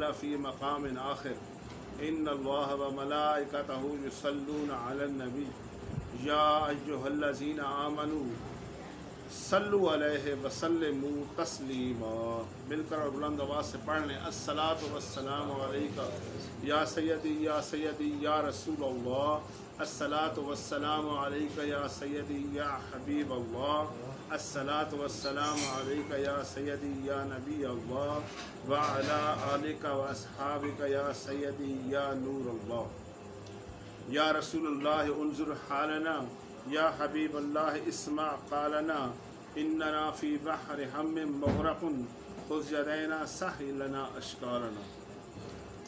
ताला फ़ी मक़ाम आखिर इन्नल्लाह व मलाइकतहु युसल्लूना अलन नबी या अय्युहल्लज़ीना आमनू सल्लु अलैहि व सल्लिमू तस्लीमा। मिलकर और बुलंद आवाज़ से पढ़ लें। अस्सलातु वस्सलामु अलैका या सय्यदी या रसूल अल्लाह। अस्सलातु वस्सलामु अलैका या सय्यदी या हबीब अल्लाह। अस्सलातु वस्सलामु अलैका या सय्यदी या नबी अल्लाह व अला आलिका व अस्हाबिका या सय्यदी या नूर अल्लाह। या रसूलल्लाह उन्जुर हालना या हबीब अल्लाह इस्मा क़ालना इन्नना फ़ी बहरि हम्मिन मुग़रक़ुन ख़ुज़ यदैना सहिल लना अश्कारना।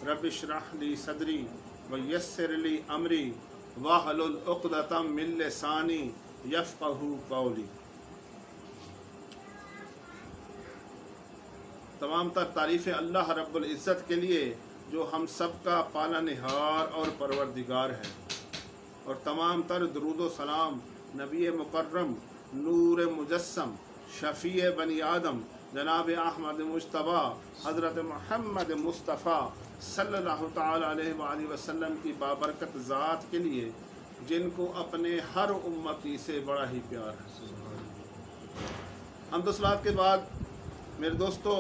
रब्बि इश्रह ली सदरी व यस्सिर ली अमरी वहलुल उक़दतम मिन लिसानी यफ़क़हू क़ौली। तमाम तर तारीफ़ें अल्लाह रब्बुल इज़्ज़त के लिए जो हम सब का पालनहार और परवरदिगार है, और तमाम तर दरूद व सलाम नबी मुकर्रम नूर मुजस्सम शफ़ी बनी आदम जनाब अहमद मुज्तबा हज़रत मोहम्मद मुस्तफ़ा सल्लल्लाहु ताला अलैहि वसल्लम की बाबरकत ज़ात के लिए जिनको अपने हर उम्मती से बड़ा ही प्यार है। हम्दुस्सलात के बाद मेरे दोस्तों,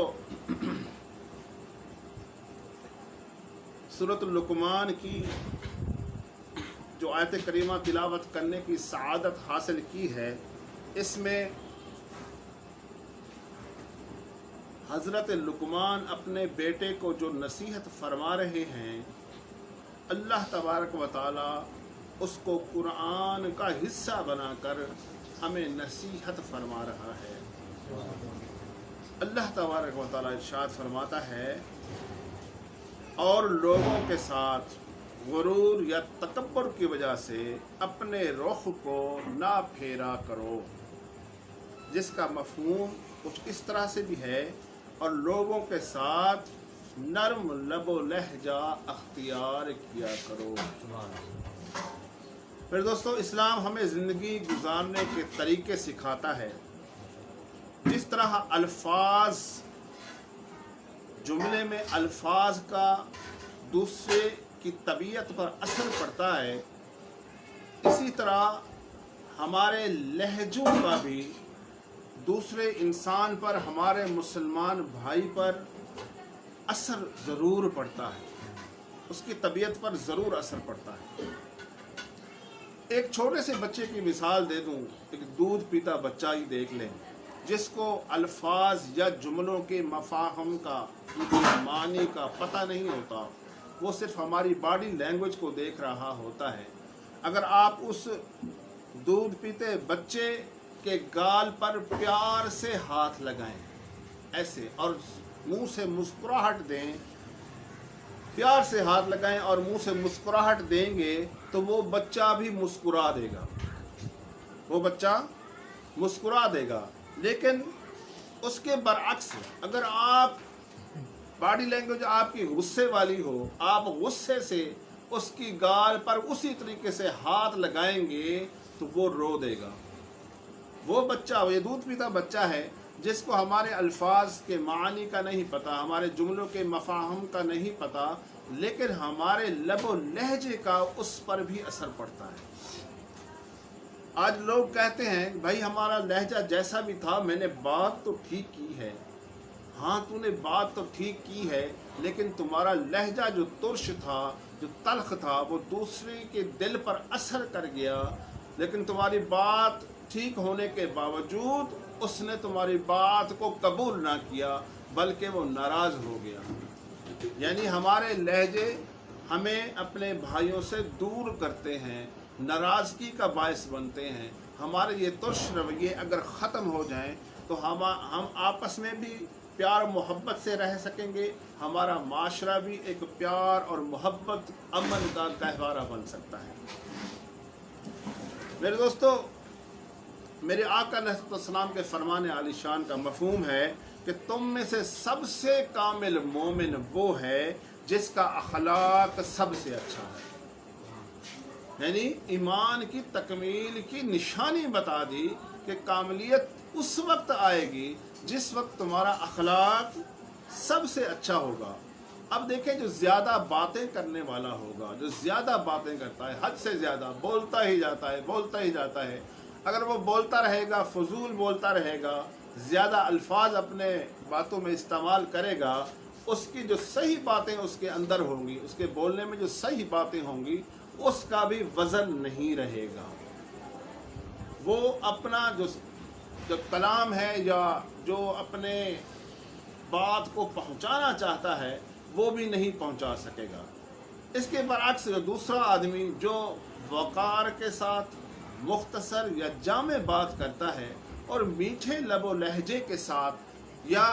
सूरत लुक़मान की जो आयत करीमा तिलावत करने की सआदत हासिल की है, इसमें हज़रत लुक़मान अपने बेटे को जो नसीहत फरमा रहे हैं, अल्लाह तबारक व तआला उसको कुरान का हिस्सा बनाकर हमें नसीहत फरमा रहा है। अल्लाह तबारक व तआला इरशाद फरमाता है, और लोगों के साथ गुरूर या तकब्बुर की वजह से अपने रुख को ना फेरा करो, जिसका मफ़हूम कुछ इस तरह से भी है, और लोगों के साथ नर्म लबो लहजा अख्तियार किया करो। फिर दोस्तों, इस्लाम हमें ज़िंदगी गुजारने के तरीके सिखाता है। जिस तरह अल्फाज, जुमले में अल्फाज का दूसरे की तबीयत पर असर पड़ता है, इसी तरह हमारे लहजों का भी दूसरे इंसान पर, हमारे मुसलमान भाई पर असर ज़रूर पड़ता है, उसकी तबीयत पर ज़रूर असर पड़ता है। एक छोटे से बच्चे की मिसाल दे दूं, एक दूध पीता बच्चा ही देख लें, जिसको अल्फाज या जुमलों के मफ़ाहम का, मानी का पता नहीं होता, वो सिर्फ हमारी बॉडी लैंग्वेज को देख रहा होता है। अगर आप उस दूध पीते बच्चे के गाल पर प्यार से हाथ लगाएं ऐसे, और मुंह से मुस्कुराहट दें, प्यार से हाथ लगाएं और मुंह से मुस्कुराहट देंगे, तो वो बच्चा भी मुस्कुरा देगा, वो बच्चा मुस्कुरा देगा। लेकिन उसके बरअक्स, अगर आप बॉडी लैंग्वेज आपकी गुस्से वाली हो, आप गुस्से से उसकी गाल पर उसी तरीके से हाथ लगाएंगे, तो वो रो देगा। वो बच्चा, ये दूध पीता बच्चा है, जिसको हमारे अल्फाज के मानी का नहीं पता, हमारे जुमलों के मफ़ाहम का नहीं पता, लेकिन हमारे लबो लहजे का उस पर भी असर पड़ता है। आज लोग कहते हैं, भाई हमारा लहजा जैसा भी था, मैंने बात तो ठीक की है। हाँ, तूने बात तो ठीक की है, लेकिन तुम्हारा लहजा जो तुर्श था, जो तल्ख था, वो दूसरे के दिल पर असर कर गया। लेकिन तुम्हारी बात ठीक होने के बावजूद उसने तुम्हारी बात को कबूल ना किया, बल्कि वो नाराज़ हो गया। यानी हमारे लहजे हमें अपने भाइयों से दूर करते हैं, नाराज़गी का बायस बनते हैं। हमारे ये तुर्श रवैये अगर ख़त्म हो जाएं, तो हम आपस में भी प्यार मोहब्बत से रह सकेंगे, हमारा माशरा भी एक प्यार और मोहब्बत अमन का गहवारा बन सकता है। मेरे दोस्तों, मेरे आका अलैहिस्सलाम के फरमाने आलिशान का मफहूम है कि तुम में से सबसे कामिल मोमिन वो है जिसका अखलाक सबसे अच्छा है। यानी ईमान की तकमील की निशानी बता दी कि कामिलियत उस वक्त आएगी जिस वक्त तुम्हारा अखलाक सबसे अच्छा होगा। अब देखें, जो ज़्यादा बातें करने वाला होगा, जो ज़्यादा बातें करता है, हद से ज़्यादा बोलता ही जाता है, बोलता ही जाता है, अगर वो बोलता रहेगा, फजूल बोलता रहेगा, ज़्यादा अल्फाज अपने बातों में इस्तेमाल करेगा, उसकी जो सही बातें उसके अंदर होंगी, उसके बोलने में जो सही बातें होंगी, उसका भी वज़न नहीं रहेगा। वो अपना जो कलाम है या जो अपने बात को पहुंचाना चाहता है वो भी नहीं पहुंचा सकेगा। इसके बरअक्स जो दूसरा आदमी जो वक़ार के साथ मुख्तसर या जामे बात करता है और मीठे लबो लहजे के साथ या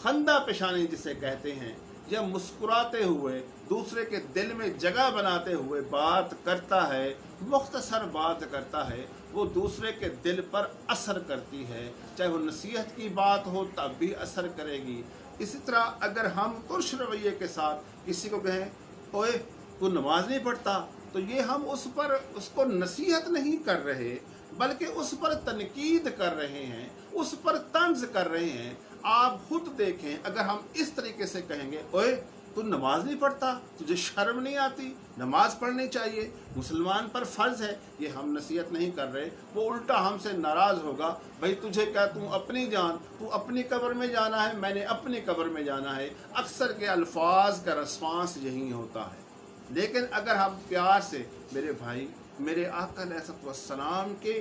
खंदा पेशानी जिसे कहते हैं, या मुस्कुराते हुए दूसरे के दिल में जगह बनाते हुए बात करता है, मुख्तसर बात करता है, वो दूसरे के दिल पर असर करती है। चाहे वो नसीहत की बात हो तब भी असर करेगी। इसी तरह अगर हम तुर्श रवैये के साथ किसी को कहें, ओए तू नमाज नहीं पढ़ता, तो ये हम उसको नसीहत नहीं कर रहे, बल्कि उस पर तनकीद कर रहे हैं, उस पर तंज कर रहे हैं। आप खुद देखें, अगर हम इस तरीके से कहेंगे, ओए तू नमाज नहीं पढ़ता, तुझे शर्म नहीं आती, नमाज पढ़नी चाहिए, मुसलमान पर फ़र्ज़ है, ये हम नसीहत नहीं कर रहे। वो उल्टा हमसे नाराज़ होगा, भाई तुझे क्या, तू अपनी जान, तू अपनी कब्र में जाना है, मैंने अपनी कब्र में जाना है। अक्सर के अल्फाज का रिस्पांस यही होता है। लेकिन अगर हम प्यार से, मेरे भाई, मेरे आका अलैहिस्सलाम के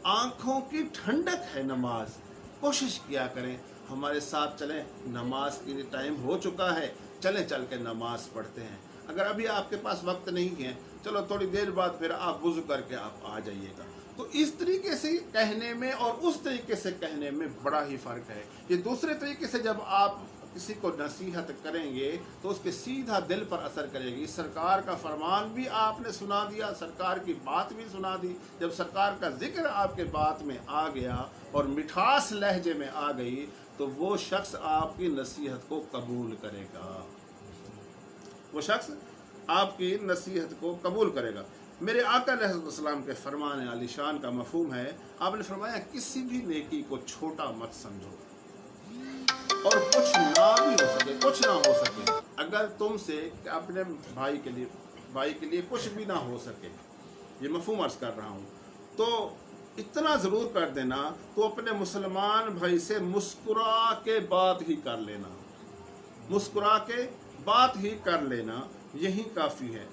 आँखों की ठंडक है नमाज, कोशिश किया करें हमारे साथ चलें, नमाज के लिए टाइम हो चुका है, चलें चल के नमाज पढ़ते हैं। अगर अभी आपके पास वक्त नहीं है, चलो थोड़ी देर बाद फिर आप वुज़ू करके आप आ जाइएगा। तो इस तरीके से कहने में और उस तरीके से कहने में बड़ा ही फ़र्क है। ये दूसरे तरीके से जब आप किसी को नसीहत करेंगे तो उसके सीधा दिल पर असर करेगी। सरकार का फरमान भी आपने सुना दिया, सरकार की बात भी सुना दी। जब सरकार का जिक्र आपके बात में आ गया और मिठास लहजे में आ गई, तो वो शख्स आपकी नसीहत को कबूल करेगा, वो शख्स आपकी नसीहत को कबूल करेगा। मेरे आका अलैहिस्सलाम के फरमान आलिशान का मफहूम है, आपने फरमाया किसी भी नेकी को छोटा मत समझो, और कुछ ना भी हो सके, कुछ ना हो सके, अगर तुमसे अपने भाई के लिए कुछ भी ना हो सके, ये मफहूम अर्ज कर रहा हूँ, तो इतना ज़रूर कर देना, तो अपने मुसलमान भाई से मुस्कुरा के बात ही कर लेना, मुस्कुरा के बात ही कर लेना, यही काफ़ी है।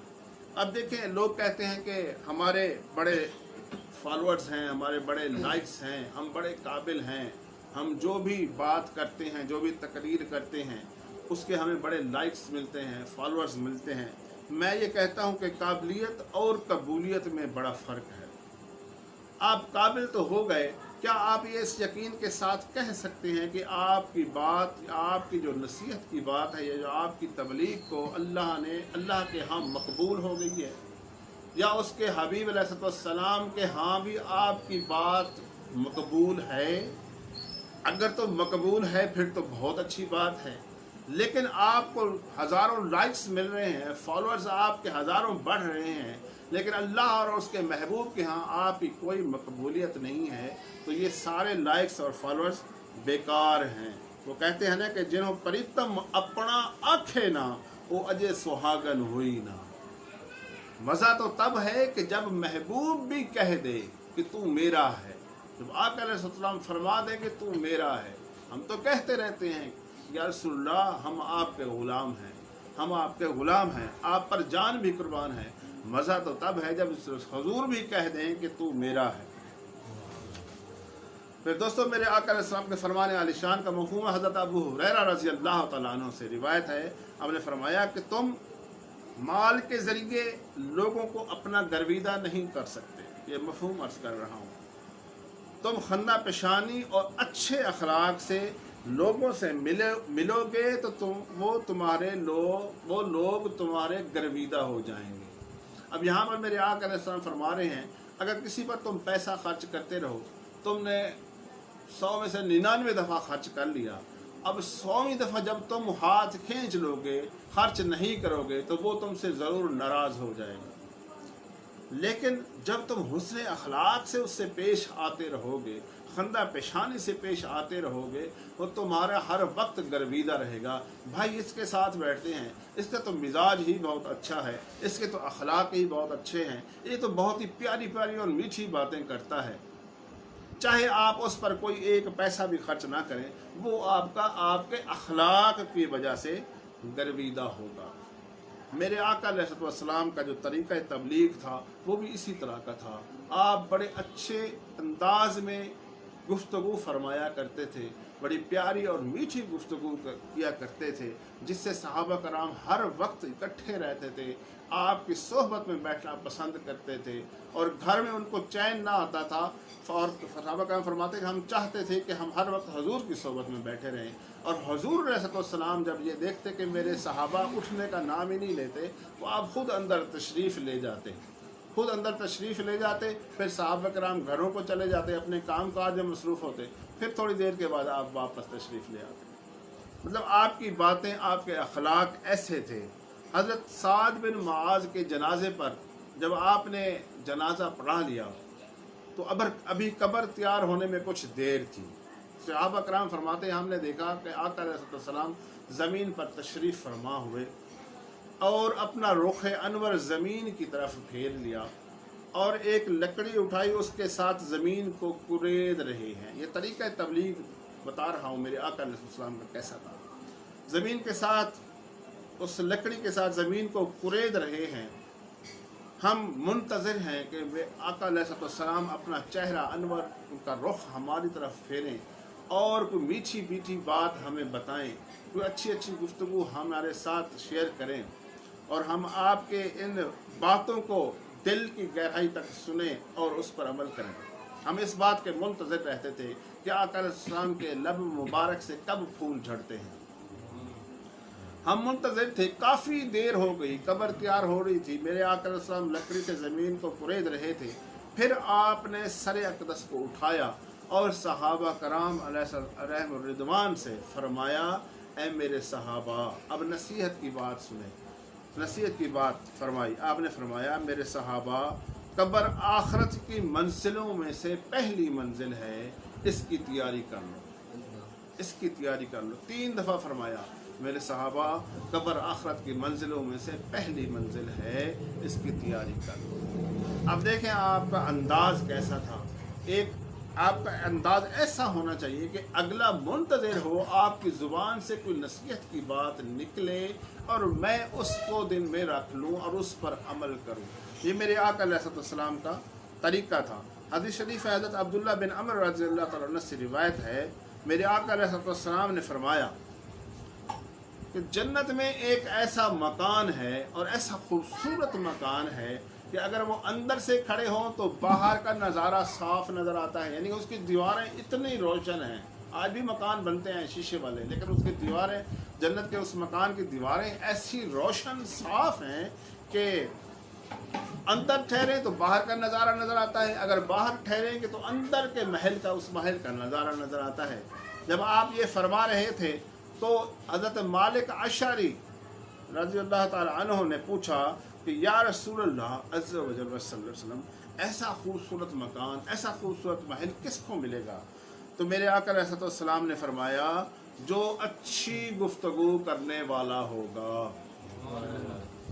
अब देखें, लोग कहते हैं कि हमारे बड़े फॉलोअर्स हैं, हमारे बड़े लाइक्स हैं, हम बड़े काबिल हैं, हम जो भी बात करते हैं, जो भी तकरीर करते हैं, उसके हमें बड़े लाइक्स मिलते हैं, फॉलोअर्स मिलते हैं। मैं ये कहता हूँ कि काबिलियत और कबूलियत में बड़ा फ़र्क है। आप काबिल तो हो गए, क्या आप ये इस यकीन के साथ कह सकते हैं कि आपकी बात, आपकी जो नसीहत की बात है, या जो आपकी तबलीग को अल्लाह के यहाँ मकबूल हो गई है, या उसके हबीब अलैहिस्सलाम के यहाँ भी आपकी बात मकबूल है? अगर तो मकबूल है फिर तो बहुत अच्छी बात है। लेकिन आपको हज़ारों लाइक्स मिल रहे हैं, फॉलोअर्स आपके हज़ारों बढ़ रहे हैं, लेकिन अल्लाह और उसके महबूब के यहाँ आपकी कोई मकबूलियत नहीं है, तो ये सारे लाइक्स और फॉलोअर्स बेकार हैं। वो कहते हैं ना कि जिन्हों परितम अपना आखे ना, वो अजय सुहागन हुई ना। मज़ा तो तब है कि जब महबूब भी कह दे कि तू मेरा है, जब आका अलैहिस्सलाम फरमा दे कि तू मेरा है। हम तो कहते रहते हैं या रसूलल्लाह, हम आपके ग़ुलाम हैं, हम आपके ग़ुलाम हैं, आप पर जान भी कुर्बान है। मज़ा तो तब है जब हुजूर भी कह दें कि तू मेरा है। फिर दोस्तों, मेरे आका अलैहिस्सलाम के फरमान आलिशान का मफ़हूम हज़रत अबू हुरैरा रज़ी अल्लाह तआला अन्हु से रिवायत है। आपने फरमाया कि तुम माल के ज़रिए लोगों को अपना गर्विदा नहीं कर सकते। ये मफ़हूम अर्ज़ कर रहा हूँ। तुम खन्ना पेशानी और अच्छे अखलाक से लोगों से मिलोगे तो वो लोग तुम्हारे गर्विदा हो जाएंगे। अब यहाँ पर मेरे आका अलैहिस्सलाम फरमा रहे हैं, अगर किसी पर तुम पैसा खर्च करते रहो, तुमने 100 में से 99 दफ़ा खर्च कर लिया, अब 100वीं दफ़ा जब तुम हाथ खींच लोगे, खर्च नहीं करोगे, तो वो तुमसे ज़रूर नाराज़ हो जाएगा। लेकिन जब तुम हुस्न अखलाक से उससे पेश आते रहोगे, खंदा पेशानी से पेश आते रहोगे वो तुम्हारा हर वक्त गर्विदा रहेगा। भाई इसके साथ बैठते हैं, इसका तो मिजाज ही बहुत अच्छा है, इसके तो अखलाक ही बहुत अच्छे हैं, ये तो बहुत ही प्यारी प्यारी और मीठी बातें करता है। चाहे आप उस पर कोई एक पैसा भी खर्च ना करें, वो आपके अखलाक की वजह से गर्विदा होगा। मेरे आका अलैहिस्सलाम का जो तरीक़ा तबलीग था वो भी इसी तरह का था। आप बड़े अच्छे अंदाज में गुफ्तगू फरमाया करते थे, बड़ी प्यारी और मीठी गुफ्तगू किया करते थे, जिससे सहाबा कराम हर वक्त इकट्ठे रहते थे, आपकी सोहबत में बैठना पसंद करते थे और घर में उनको चैन ना आता था। और सहाबा कराम फरमाते कि हम चाहते थे कि हम हर वक्त हुजूर की सोहबत में बैठे रहें। और हुजूर अलैहिस्सलाम जब ये देखते कि मेरे सहाबा उठने का नाम ही नहीं लेते, तो आप खुद अंदर तशरीफ़ ले जाते, खुद अंदर तशरीफ़ ले जाते, फिर सहाबा कराम घरों को चले जाते, अपने काम काज में मसरूफ़ होते, फिर थोड़ी देर के बाद आप वापस तशरीफ़ ले आते। मतलब आपकी बातें, आपके अखलाक ऐसे थे। हज़रत साद बिन मुआज़ के जनाजे पर जब आपने जनाजा पढ़ा लिया तो अभी कब्र तैयार होने में कुछ देर थी। सहाबा कराम फरमाते हैं हमने देखा कि आका अलैहिस्सलाम ज़मीन पर तशरीफ़ फरमा हुए और अपना रुख अनवर ज़मीन की तरफ फेर लिया और एक लकड़ी उठाई, उसके साथ ज़मीन को कुरेद रहे हैं। ये तरीक़ा तबलीग बता रहा हूँ मेरे आका अलैहिस्सलाम का कैसा था। ज़मीन के साथ, उस लकड़ी के साथ ज़मीन को कुरेद रहे हैं। हम मुंतज़िर हैं कि वे आका अलैहिस्सलाम अपना चेहरा अनवर, उनका रुख हमारी तरफ फेरें और कोई मीठी मीठी बात हमें बताएं, कोई अच्छी अच्छी गुफ्तगू हमारे साथ शेयर करें और हम आपके इन बातों को दिल की गहराई तक सुने और उस पर अमल करें। हम इस बात के मुंतज़िर रहते थे कि आका अलैहिस्सलाम के लब मुबारक से कब फूल झड़ते हैं। हम मुंतज़िर थे, काफ़ी देर हो गई, कब्र तैयार हो रही थी, मेरे आका अलैहिस्सलाम लकड़ी से ज़मीन को कुरेद रहे थे। फिर आपने सर अक़दस को उठाया और सहाबा कराम अलैहिम रिदवान से फरमाया, ऐ मेरे सहाबा, अब नसीहत की बात सुने। नसीहत की बात फरमाई। आपने फरमाया, मेरे सहाबा, कब्र आखरत की मंजिलों में से पहली मंजिल है, इसकी तैयारी कर लो, इसकी तैयारी कर लो। 3 दफ़ा फरमाया, मेरे सहाबा, कब्र आखरत की मंजिलों में से पहली मंजिल है, इसकी तैयारी कर लो। अब देखें आपका अंदाज़ कैसा था। एक आपका अंदाज ऐसा होना चाहिए कि अगला मुंतज़िर हो आपकी ज़ुबान से कोई नसीहत की बात निकले और मैं उसको दिन में रख लूँ और उस पर अमल करूँ। ये मेरे आका अलैहिस्सलाम का तरीक़ा था। हदीस शरीफ हज़रत अब्दुल्ला बिन अमर रज़ियल्लाहु तआला अन्हु से रिवायत है, मेरे आका अलैहिस्सलाम ने फरमाया कि जन्नत में एक ऐसा मकान है और ऐसा खूबसूरत मकान है कि अगर वो अंदर से खड़े हों तो बाहर का नज़ारा साफ नज़र आता है, यानी उसकी दीवारें इतनी रोशन हैं। आज भी मकान बनते हैं शीशे वाले, लेकिन उसकी दीवारें, जन्नत के उस मकान की दीवारें ऐसी रोशन साफ हैं कि अंदर ठहरे तो बाहर का नज़ारा नज़र आता है, अगर बाहर ठहरेंगे तो अंदर के महल का, उस महल का नज़ारा नज़र आता है। जब आप ये फरमा रहे थे तो हज़रत मालिक अशअरी रज़ियल्लाहु ताला अन्हु ने पूछा कि या रसूलल्लाह अज़्ज़ा व जल्ल सल्लल्लाहु अलैहि वसल्लम, ऐसा खूबसूरत मकान, ऐसा खूबसूरत महल किसको मिलेगा? तो मेरे आका अलैहिस्सलाम ने फरमाया, जो अच्छी गुफ्तगू करने वाला होगा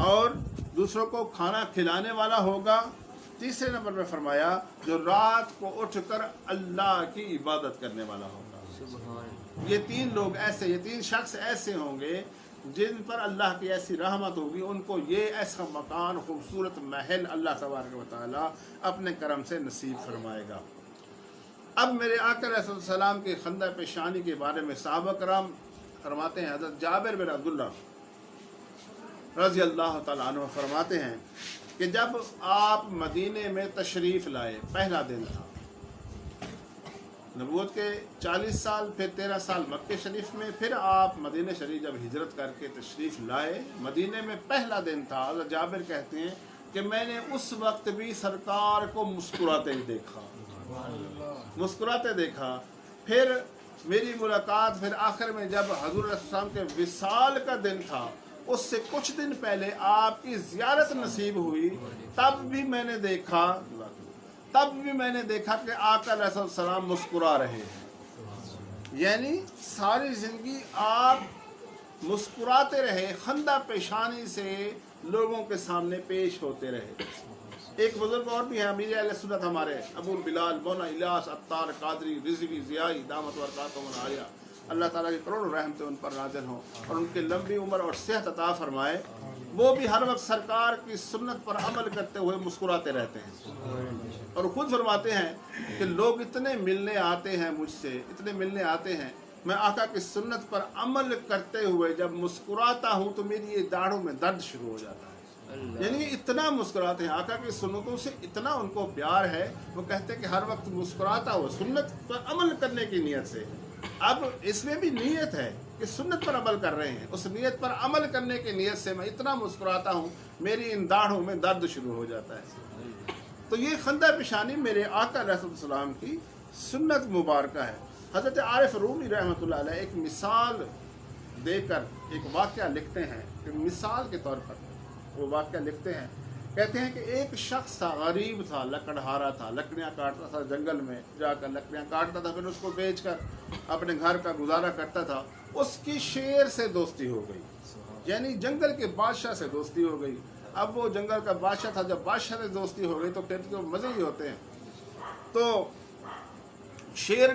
और दूसरों को खाना खिलाने वाला होगा। तीसरे नंबर में फरमाया, जो रात को उठकर अल्लाह की इबादत करने वाला होगा। ये 3 लोग ऐसे, ये 3 शख्स ऐसे होंगे जिन पर अल्लाह की ऐसी रहमत होगी, उनको ये ऐसा मकान, खूबसूरत महल अल्लाह तबारक व तआला अपने करम से नसीब फरमाएगा। अब मेरे आका अलैहिस्सलाम के खंदा पेशानी के बारे में सहाबा कराम फरमाते हैं, हज़रत जाबिर बिन अब्दुल्लाह रज़ियल्लाहु तआला अन्हु फरमाते हैं कि जब आप मदीने में तशरीफ़ लाए, पहला दिन था, नबूवत के 40 साल, फिर 13 साल मक्के शरीफ में, फिर आप मदीने शरीफ जब हिजरत करके तशरीफ़ लाए, मदीने में पहला दिन था। हज़रत जाबिर कहते हैं कि मैंने उस वक्त भी सरकार को मुस्कुराते ही देखा, मुस्कुराते देखा। फिर मेरी मुलाकात, फिर आखिर में जब हज़ूर अलैहिस्सलाम के विसाल का दिन था, उससे कुछ दिन पहले आपकी ज़ियारत नसीब हुई, तब भी मैंने देखा तब भी मैंने देखा कि आका अलैहिस्सलाम मुस्कुरा रहे हैं। यानी सारी ज़िंदगी आप मुस्कुराते रहे, खंदा पेशानी से लोगों के सामने पेश होते रहे। एक बुजुर्ग और भी है, अमीर अहले सुन्नत हमारे अबू बिलाल मौलाना इलियास अत्तार कादरी रिजवी ज़ियाई दामत बरकातुहुम आलिया, अल्लाह ताला की करोड़ों रहमतें उन पर नाज़िल हों और उनके लंबी उम्र और सेहत अता फरमाए। वो भी हर वक्त सरकार की सुन्नत पर अमल करते हुए मुस्कुराते रहते हैं और खुद फरमाते हैं कि लोग इतने मिलने आते हैं मुझसे, इतने मिलने आते हैं, मैं आका की सुन्नत पर अमल करते हुए जब मुस्कुराता हूँ तो मेरी ये दाढ़ों में दर्द शुरू हो जाता है। यानी इतना मुस्कुराते हैं, आका की सुन्नतों से इतना उनको प्यार है। वो कहते हैं कि हर वक्त मुस्कुराता हुआ सुन्नत पर अमल करने की नीयत से। अब इसमें भी नीयत है कि सुन्नत पर अमल कर रहे हैं, उस नीयत पर अमल करने की नीयत से मैं इतना मुस्कुराता हूँ मेरी इन दाढ़ों में दर्द शुरू हो जाता है। तो ये खंदा पेशानी मेरे आका अलैहिस्सलाम की सुन्नत मुबारक है। हज़रत आरिफ रूमी रहमतुल्लाह अलैह एक मिसाल देकर एक वाक़या लिखते हैं कि मिसाल के तौर पर वो वाक़या लिखते हैं। कहते हैं कि एक शख्स था, गरीब था, लकड़हारा था, लकड़ियाँ काटता था, जंगल में जाकर लकड़ियाँ काटता था, फिर उसको बेचकर अपने घर का गुजारा करता था। उसकी शेर से दोस्ती हो गई, यानी जंगल के बादशाह से दोस्ती हो गई। अब वो जंगल का बादशाह था, जब बादशाह से दोस्ती हो गई तो फिर तो मज़े ही होते हैं। तो शेर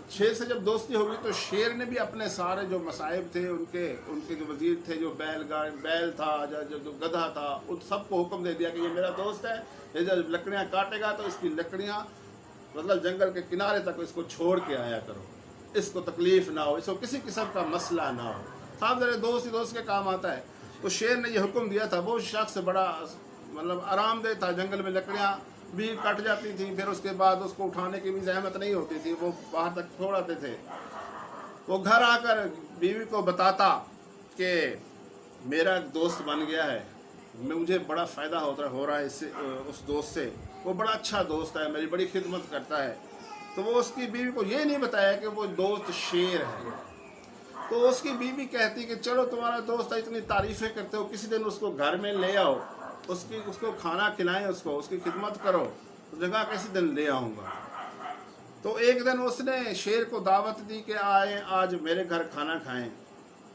से जब दोस्ती हो गई तो शेर ने भी अपने सारे जो मसाइब थे, उनके जो वजीर थे, जो बैल था, जो गधा था, उन सबको हुक्म दे दिया कि ये मेरा दोस्त है, ये जब लकड़ियाँ काटेगा तो इसकी लकड़ियाँ मतलब जंगल के किनारे तक इसको छोड़ के आया करो, इसको तकलीफ ना हो, इसको किसी किस्म का मसला ना हो। साहब जरा दोस्त ही दोस्त के काम आता है। तो शेर ने ये हुक्म दिया था। वो शख्स बड़ा मतलब आरामदेह था, जंगल में लकड़ियाँ भी कट जाती थी, फिर उसके बाद उसको उठाने की भी जहमत नहीं होती थी, वो बाहर तक छोड़ आते थे। वो घर आकर बीवी को बताता कि मेरा दोस्त बन गया है, मुझे बड़ा फ़ायदा हो रहा है इससे, उस दोस्त से, वो बड़ा अच्छा दोस्त है, मेरी बड़ी खिदमत करता है। तो वो उसकी बीवी को ये नहीं बताया कि वो दोस्त शेर है। तो उसकी बीवी कहती कि चलो तुम्हारा दोस्त है, इतनी तारीफ़ें करते हो, किसी दिन उसको घर में ले आओ, उसको खाना खिलाएं, उसकी खिदमत करो, उस जगह किसी दिन ले आऊँगा। तो एक दिन उसने शेर को दावत दी कि आए आज मेरे घर खाना खाएं।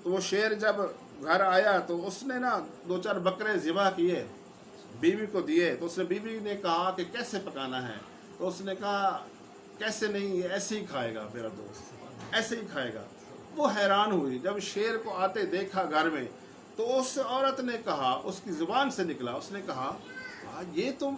तो वो शेर जब घर आया तो उसने ना 2-4 बकरे ज़िबा किए, बीवी को दिए। तो उसने बीवी ने कहा कि कैसे पकाना है? तो उसने कहा कैसे नहीं, ये ऐसे ही खाएगा मेरा दोस्त, ऐसे ही खाएगा। वो हैरान हुई जब शेर को आते देखा घर में। तो उस औरत ने कहा, उसकी ज़ुबान से निकला, उसने कहा ये तुम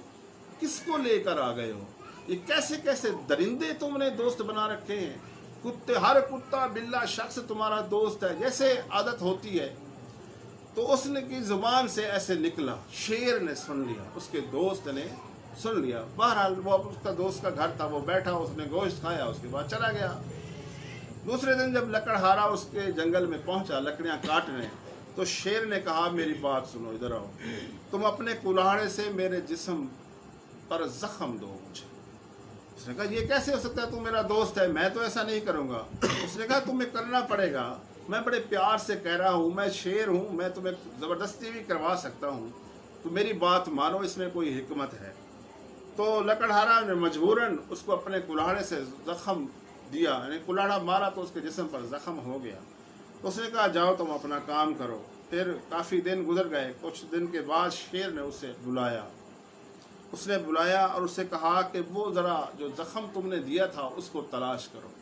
किसको लेकर आ गए हो? ये कैसे कैसे दरिंदे तुमने दोस्त बना रखे हैं? कुत्ते, हर कुत्ता बिल्ला शख्स तुम्हारा दोस्त है, जैसे आदत होती है। तो उसने की ज़ुबान से ऐसे निकला, शेर ने सुन लिया, उसके दोस्त ने सुन लिया। बहरहाल वो उसका दोस्त का घर था, वो बैठा, उसने गोश्त खाया, उसके बाद चला गया। दूसरे दिन जब लकड़हारा उसके जंगल में पहुंचा लकड़ियां काटने, तो शेर ने कहा मेरी बात सुनो, इधर आओ, तुम अपने कुल्हाड़े से मेरे जिस्म पर जख्म दो मुझे। उसने कहा ये कैसे हो सकता है, तू मेरा दोस्त है, मैं तो ऐसा नहीं करूँगा। उसने कहा तुम्हें करना पड़ेगा, मैं बड़े प्यार से कह रहा हूँ, मैं शेर हूँ, मैं तुम्हें ज़बरदस्ती भी करवा सकता हूँ, तो मेरी बात मानो, इसमें कोई हिकमत है। तो लकड़हारा ने मजबूरन उसको अपने कुल्हाड़े से ज़ख्म दिया, यानी कुल्हाड़ा मारा तो उसके जिस्म पर ज़ख्म हो गया। तो उसने कहा जाओ तुम अपना काम करो। फिर काफ़ी दिन गुजर गए। कुछ दिन के बाद शेर ने उसे बुलाया, उसने बुलाया और उससे कहा कि वो ज़रा जो ज़ख्म तुमने दिया था उसको तलाश करो।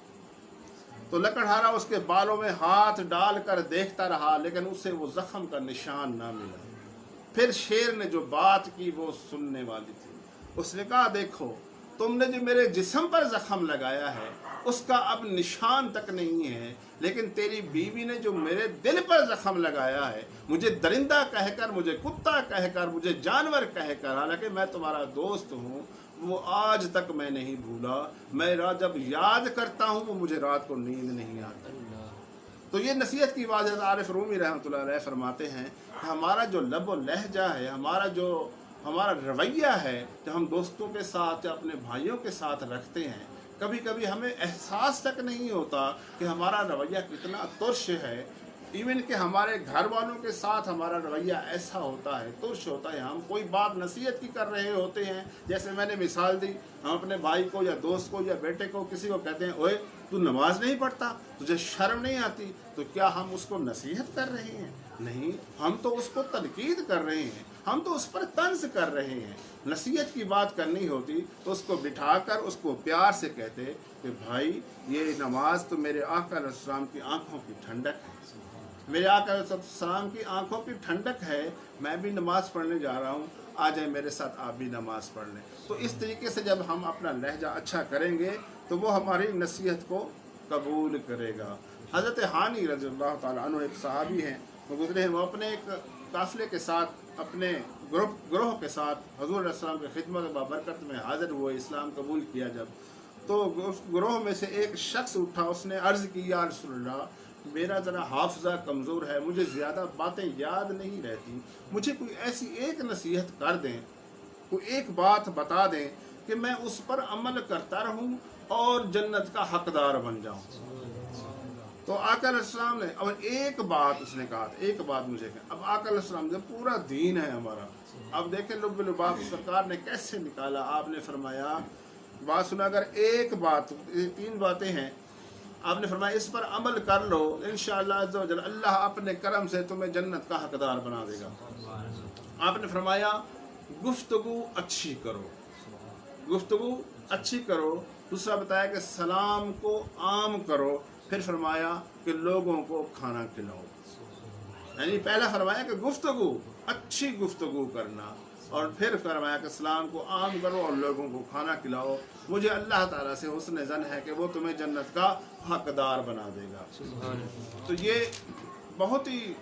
तो लकड़हारा उसके बालों में हाथ डालकर देखता रहा, लेकिन उसे वो ज़ख्म का निशान ना मिला। फिर शेर ने जो बात की वो सुनने वाली थी। उसने कहा देखो, तुमने जो मेरे जिस्म पर ज़ख्म लगाया है उसका अब निशान तक नहीं है, लेकिन तेरी बीवी ने जो मेरे दिल पर ज़ख्म लगाया है, मुझे दरिंदा कहकर, मुझे कुत्ता कहकर, मुझे जानवर कहकर, हालांकि मैं तुम्हारा दोस्त हूँ, वो आज तक मैं नहीं भूला। मैं जब याद करता हूँ वो मुझे रात को नींद नहीं आती। तो ये नसीहत की बात है। आरिफ रूमी रहमतुल्लाह अलैह फरमाते हैं कि हमारा जो लब व लहजा है, हमारा रवैया है, जो हम दोस्तों के साथ या अपने भाइयों के साथ रखते हैं, कभी कभी हमें एहसास तक नहीं होता कि हमारा रवैया कितना तुर्श है, ایون کہ ہمارے گھر والوں کے ساتھ ہمارا رویہ ایسا ہوتا ہے، ترش ہوتا ہے، ہم کوئی بات نصیحت کی کر رہے ہوتے ہیں، جیسے میں نے مثال دی، ہم اپنے بھائی کو یا دوست کو یا بیٹے کو کسی کو کہتے ہیں اوئے تو نماز نہیں پڑھتا، تجھے شرم نہیں آتی، تو کیا ہم اس کو نصیحت کر رہے ہیں؟ نہیں، ہم تو اس کو تنقید کر رہے ہیں، ہم تو اس پر طنز کر رہے ہیں۔ نصیحت کی بات کرنی ہوتی تو اس کو بٹھا کر اس کو پیار سے کہتے کہ بھائی یہ نماز تو میرے آقا علیہ السلام کی آنکھوں کی ٹھنڈک ہے، میرے آقا علیہ السلام کی آنکھوں کی ٹھنڈک ہے، میں بھی نماز پڑھنے جا رہا ہوں، آ جائیں میرے ساتھ آپ بھی نماز پڑھ لیں۔ تو اس طریقے سے جب ہم اپنا لہجہ اچھا کریں گے تو وہ ہماری نصیحت کو قبول کرے گا۔ حضرت ہانی رضی اللہ تعالیٰ عنہ ایک صحابی ہیں، وہ گزرے ہیں، وہ اپنے ایک قافلے کے ساتھ، اپنے گروہ کے ساتھ حضور علیہ السلام کی خدمت بابرکت میں حاضر ہوئے، اسلام قبول کیا جب، تو اس گروہ میں سے ایک شخص اٹھا، اس نے عرض کی یا رسول اللہ میرا ذرا حافظہ کمزور ہے، مجھے زیادہ باتیں یاد نہیں رہتی، مجھے کوئی ایسی ایک نصیحت کر دیں، کوئی ایک بات بتا دیں کہ میں اس پر عمل کرتا رہوں اور جنت کا حقدار بن جاؤں۔ تو آقا علیہ السلام نے اور ایک بات اس نے کہا، ایک بات مجھے کہا، اب آقا علیہ السلام جب پورا دین ہے ہمارا، اب دیکھیں لب لباب سرکار نے کیسے نکالا، آپ نے فرمایا بات سنا، اگر ایک بات، تین باتیں ہیں، آپ نے فرمایا اس پر عمل کر لو، انشاءاللہ عز و جل اللہ اپنے کرم سے تمہیں جنت کا حقدار بنا دے گا۔ آپ نے فرمایا گفتگو اچھی کرو، گفتگو اچھی کرو، دوسرا بتایا کہ سلام کو عام کرو، پھر فرمایا کہ لوگوں کو کھانا کھلاؤ۔ یعنی پہلا فرمایا کہ گفتگو، اچھی گفتگو کرنا، اور پھر فرمایا کہ سلام کو عام کرو اور لوگوں کو کھانا کھلاؤ، مجھے اللہ تعالیٰ سے حسن ظن ہے کہ وہ تمہیں جنت کا حقدار بنا دے گا۔ تو یہ بہت ہی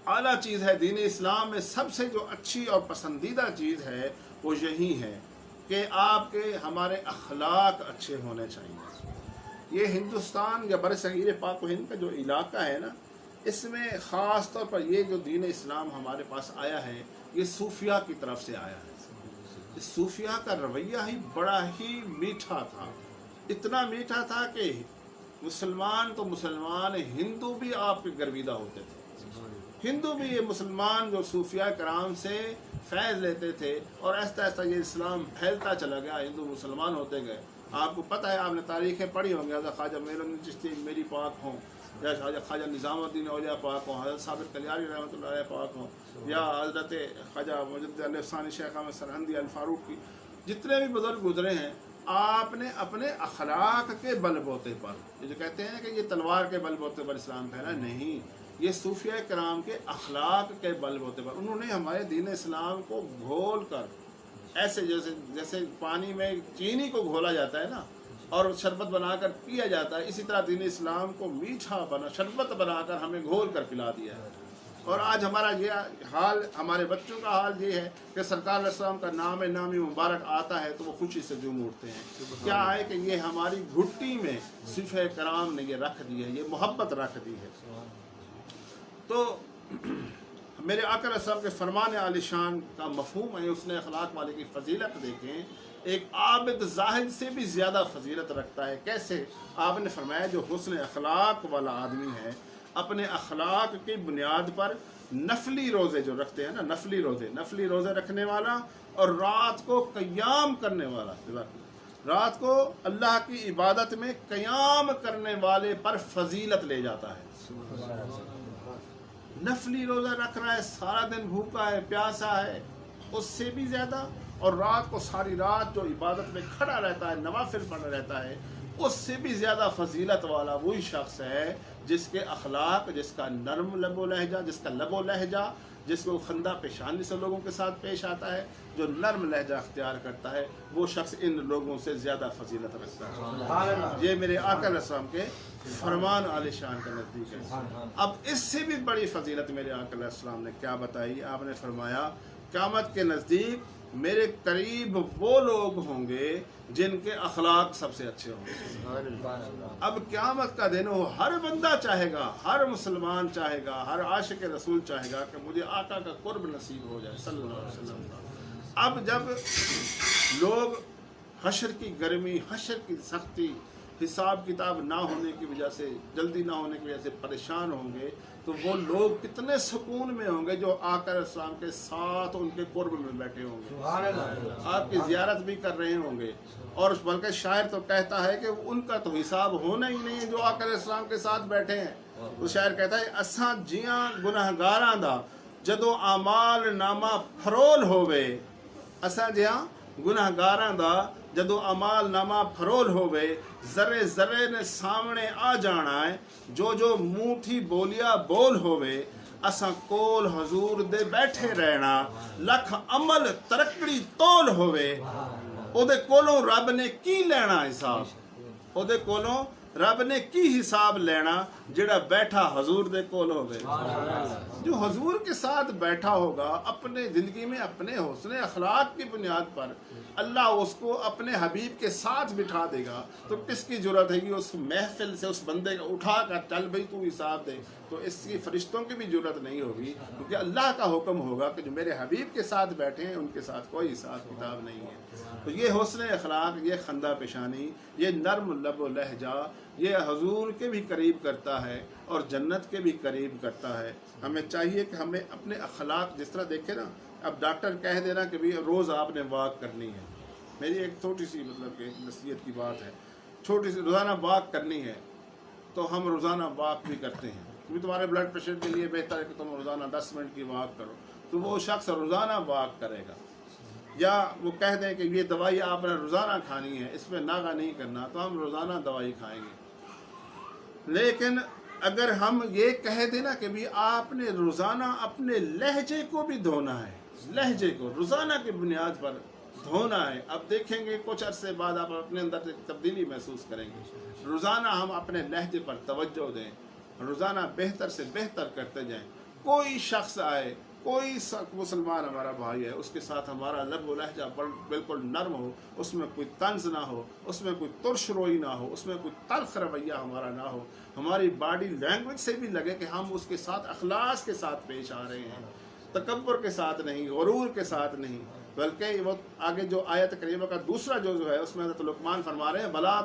اعلیٰ چیز ہے دین اسلام میں، سب سے جو اچھی اور پسندیدہ چیز ہے وہ یہی ہے کہ آپ کے ہمارے اخلاق اچھے ہونے چاہیے۔ یہ ہندوستان یا برصغیر پاک و ہند کا جو علاقہ ہے نا، اس میں خاص طور پر یہ جو دین اسلام ہمارے پاس آیا ہے یہ صوفیہ کی طرف سے آیا ہے۔ اس صوفیہ کا رویہ ہی بڑا ہی میٹھا تھا، اتنا میٹھا تھا کہ مسلمان تو مسلمان، ہندو بھی آپ کے گرویدہ ہوتے تھے، ہندو بھی یہ مسلمان جو صوفیہ کرام سے فیض لیتے تھے، اور ایسا ایسا یہ اسلام پھیلتا چلا گیا، ہندو مسلمان ہوتے گئے۔ آپ کو پتہ ہے، آپ نے تاریخیں پڑھی ہوں گی، حضرت خواجہ معین الدین چشتی میری پاک ہوں، یا خواجہ نظام الدین اولیاء پاک ہوں، حضرت ثابت کلیاری رحمۃ اللہ علیہ پاک ہوں، یا حضرت خواجہ مجدد علیہ ثانی شیخ احمد سرہندی الفاروق کی، جتنے بھی بزرگ گزرے ہیں، آپ نے اپنے اخلاق کے بل بوتے پر، یہ جو کہتے ہیں کہ یہ تلوار کے بل بوتے پر اسلام پھیلا، نہیں، یہ صوفیہ کرام کے اخلاق کے بل بوتے پر انہوں نے ہمارے دین اسلام کو گھول کر، ایسے جیسے پانی میں چینی کو گھولا جاتا ہے نا اور شربت بنا کر پیا جاتا ہے، اسی طرح دین اسلام کو میٹھا بنا، شربت بنا کر ہمیں گھول کر پلا دیا ہے۔ اور آج ہمارا یہ حال، ہمارے بچوں کا حال یہ ہے کہ سرکار علیہ السلام کا نام نامی مبارک آتا ہے تو وہ خوشی سے جھوم اٹھتے ہیں۔ کیا ہے کہ یہ ہماری گھٹی میں صوفیہ کرام نے یہ رکھ دی ہے، یہ محبت رکھ دی ہے۔ تو میرے آقا علیہ السلام کے فرمان عالی شان کا مفہوم ہے، اس نے اخلاق والے کی فضیلت دیکھیں، ایک عابد زاہد سے بھی زیادہ فضیلت رکھتا ہے۔ کیسے؟ آپ نے فرمایا جو حسن اخلاق والا آدمی ہے، اپنے اخلاق کی بنیاد پر نفلی روزے جو رکھتے ہیں نا، نفلی روزے رکھنے والا، اور رات کو قیام کرنے والا، رات کو اللہ کی عبادت میں قیام کرنے والے پر فضیلت لے جاتا ہے۔ نفلی روزہ رکھ رہا ہے، سارا دن بھوکا ہے، پیاسا ہے، اس سے بھی زیادہ، اور رات کو ساری رات جو عبادت میں کھڑا رہتا ہے، نوافل پڑھا رہتا ہے، اس سے بھی زیادہ فضیلت والا وہی شخص ہے جس کے اخلاق، جس کا نرم لب و لہجہ، جس کو خندہ پیشانی سے لوگوں کے ساتھ پیش آتا ہے، جو نرم لہجہ اختیار کرتا ہے، وہ شخص ان لوگوں سے زیادہ فضیلت رکھتا ہے۔ یہ میرے آقا علیہ السلام کے فرمان عالی شان کا نزدیک ہے۔ اب اس سے بھی بڑی فضیلت میرے آقا علیہ السلام نے کیا بتائی؟ آپ نے فرمایا قیامت کے نزدیک میرے قریب وہ لوگ ہوں گے جن کے اخلاق سب سے اچھے ہوں گے۔ اب قیامت کا دن ہو، ہر بندہ چاہے گا، ہر مسلمان چاہے گا، ہر عاشق رسول چاہے گا کہ مجھے آقا کا قرب نصیب ہو جائے صلی اللہ علیہ وسلم۔ اب جب لوگ حشر کی گرمی، حشر کی سختی، हिसाब किताब ना होने की वजह से, जल्दी ना होने की वजह से परेशान होंगे, तो वो लोग कितने सुकून में होंगे जो आकर इस्लाम के साथ उनके कुर्ब में बैठे होंगे, आपकी ज़ियारत भी कर रहे होंगे। और बल्कि शायर तो कहता है कि उनका तो हिसाब होना ही नहीं है जो आकर इस्लाम के साथ बैठे हैं। तो शायर कहता है, असां जियां गुनाहगारां दा जदों आमाल नामा फरोल होवे, असां जियां गुनाहगारां दा जदों अमाल नामा फरोल होवे, जरे जरे ने सामने आ जाना है, जो जो मूठी बोलिया बोल होवे, असां कोल हजूर दे बैठे रहना, लख अमल तरकड़ी तोल होवे, ओदे कोलों रब ने की लेना हिसाब, ओदे कोलों रब ने की हिसाब लेना जेड़ा बैठा हजूर दे कोल होवे। जो हजूर के साथ बैठा होगा अपने ज़िंदगी में अपने हुस्न अखलाक की बुनियाद पर अल्लाह उसको अपने हबीब के साथ बिठा देगा, तो किसकी ज़रूरत है कि उस महफिल से उस बंदे को उठा कर चल भाई तू हिसाब दे, तो इसकी फरिश्तों की भी ज़रूरत नहीं होगी, क्योंकि अल्लाह का हुक्म होगा कि जो मेरे हबीब के साथ बैठे हैं उनके साथ कोई हिसाब किताब नहीं है। तो ये हुस्न अखलाक, ये खंदा पेशानी, ये नर्म लब लहजा, ये हजूर के भी करीब करता है और जन्नत के भी करीब करता है। हमें चाहिए कि हमें अपने अखलाक, जिस तरह देखें ना, अब डॉक्टर कह देना कि भाई रोज़ आपने वॉक करनी है, मेरी एक छोटी सी मतलब कि नसीहत की बात है, छोटी सी रोज़ाना वॉक करनी है, तो हम रोज़ाना वॉक भी करते हैं, क्योंकि तुम्हारे ब्लड प्रेशर के लिए बेहतर है कि तुम रोज़ाना 10 मिनट की वॉक करो, तो वो शख्स रोज़ाना वॉक करेगा। या वो कह दें कि ये दवाई आपने रोज़ाना खानी है, इसमें नागा नहीं करना, तो हम रोज़ाना दवाई खाएंगे। लेकिन अगर हम ये कह देना कि भी आपने रोज़ाना अपने लहजे को भी धोना है, लहजे को रोज़ाना की बुनियाद पर धोना है, अब देखेंगे कुछ अरसे बाद आप अपने अंदर एक तब्दीली महसूस करेंगे। रोज़ाना हम अपने लहजे पर तवज्जो दें, रोज़ाना बेहतर से बेहतर करते जाएं। कोई शख्स आए, कोई मुसलमान हमारा भाई है, उसके साथ हमारा लब व लहजा बिल्कुल नर्म हो, उसमें कोई तंज ना हो, उसमें कोई तुर्श रोई ना हो, उसमें कोई तल्ख रवैया हमारा ना हो, हमारी बॉडी लैंग्वेज से भी लगे कि हम उसके साथ अखलास के साथ पेश आ रहे हैं, तकब्बुर के साथ नहीं, गुरूर के साथ नहीं। बल्कि वो आगे जो आयत करीमा का दूसरा जो है उसमें हज़रत लुक़मान फरमा रहे हैं, भला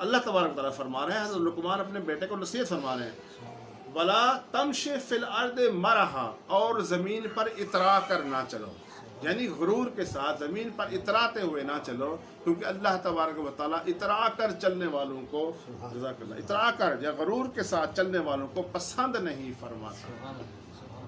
अल्लाह तबारक तआला फरमा रहे हैं, हज़रत लुक़मान अपने बेटे को नसीहत फरमा रहे हैं, वला तमशे फिल अर्द मरहा, और ज़मीन पर इतरा कर ना चलो, यानी गुरूर के साथ ज़मीन पर इतराते हुए ना चलो, क्योंकि अल्लाह तबारक व तआला इतरा कर चलने वालों को, इतरा कर या गुरूर के साथ चलने वालों को पसंद नहीं फरमाता।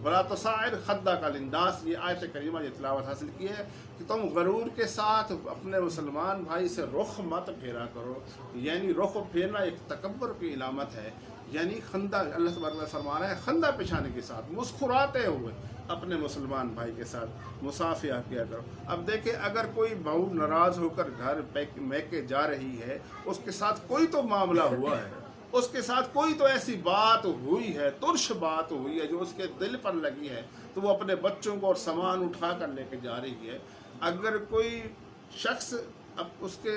वला तसाइर खद्दा का लिंदास, ये आयत करीमा ये तिलावत हासिल की है कि तुम गरूर के साथ अपने मुसलमान भाई से रुख मत फेरा करो, यानी रुख फेरना एक तकब्बुर की इलामत है, यानी खंदा, अल्लाह तबारक व तआला फरमा रहा है खंदा पेशानी के साथ मुस्कुराते हुए अपने मुसलमान भाई के साथ मुसाफिया किया करो। अब देखिए, अगर कोई बहू नाराज़ होकर घर मैके जा रही है, उसके साथ कोई तो मामला हुआ है, उसके साथ कोई तो ऐसी बात हुई है, तुर्श बात हुई है जो उसके दिल पर लगी है, तो वो अपने बच्चों को और सामान उठा कर लेके जा रही है। अगर कोई शख्स अब उसके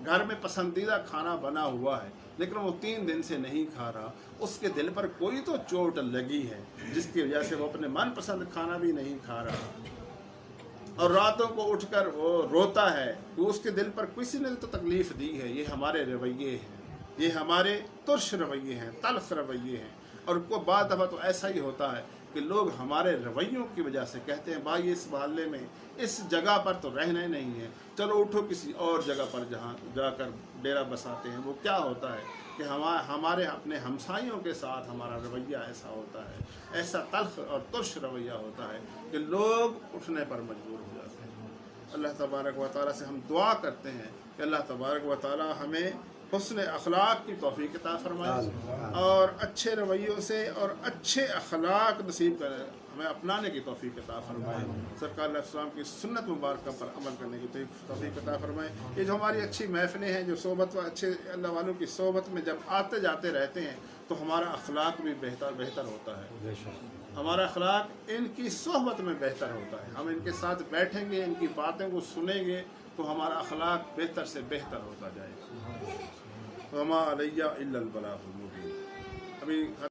घर में पसंदीदा खाना बना हुआ है लेकिन वो 3 दिन से नहीं खा रहा, उसके दिल पर कोई तो चोट लगी है जिसकी वजह से वो अपने मनपसंद खाना भी नहीं खा रहा, और रातों को उठकर वो रोता है, तो उसके दिल पर किसी ने तो तकलीफ़ दी है। ये हमारे रवैये हैं, ये हमारे तुर्श रवैये हैं, तल्ख रवैये हैं। और को बाद दफ़ा तो ऐसा ही होता है कि लोग हमारे रवैयों की वजह से कहते हैं भाई इस मोहल्ले में इस जगह पर तो रहना ही नहीं है, चलो उठो किसी और जगह पर जहाँ जाकर डेरा बसाते हैं। वो क्या होता है कि हमारे अपने हमसाइयों के साथ हमारा रवैया ऐसा होता है, ऐसा तल्ख और तुर्श रवैया होता है कि लोग उठने पर मजबूर हो जाते हैं। अल्लाह तबारक व तआला से हम दुआ करते हैं कि अल्लाह तबारक व तआला हमें हुस्न अखलाक की तौफीक अता फरमाए और अच्छे रवैयों से और अच्छे अखलाक नसीब करें, हमें अपनाने की तौफीक अता फरमाए। सरकार अलैहिस्सलाम की सुन्नत मुबारक पर अमल करने की तौफीक अता फरमाए। ये जो हमारी अच्छी महफिलें हैं, जो सोहबत व अच्छे अल्लाह वालों की सोहबत में जब आते जाते रहते हैं तो हमारा अखलाक भी बेहतर होता है, हमारा अखलाक इनकी सोहबत में बेहतर होता है। हम इनके साथ बैठेंगे, इनकी बातें को सुनेंगे तो हमारा अखलाक बेहतर से बेहतर होता जाएगा। वमा अलैया इल्लल बलागुल मुबीन। अभी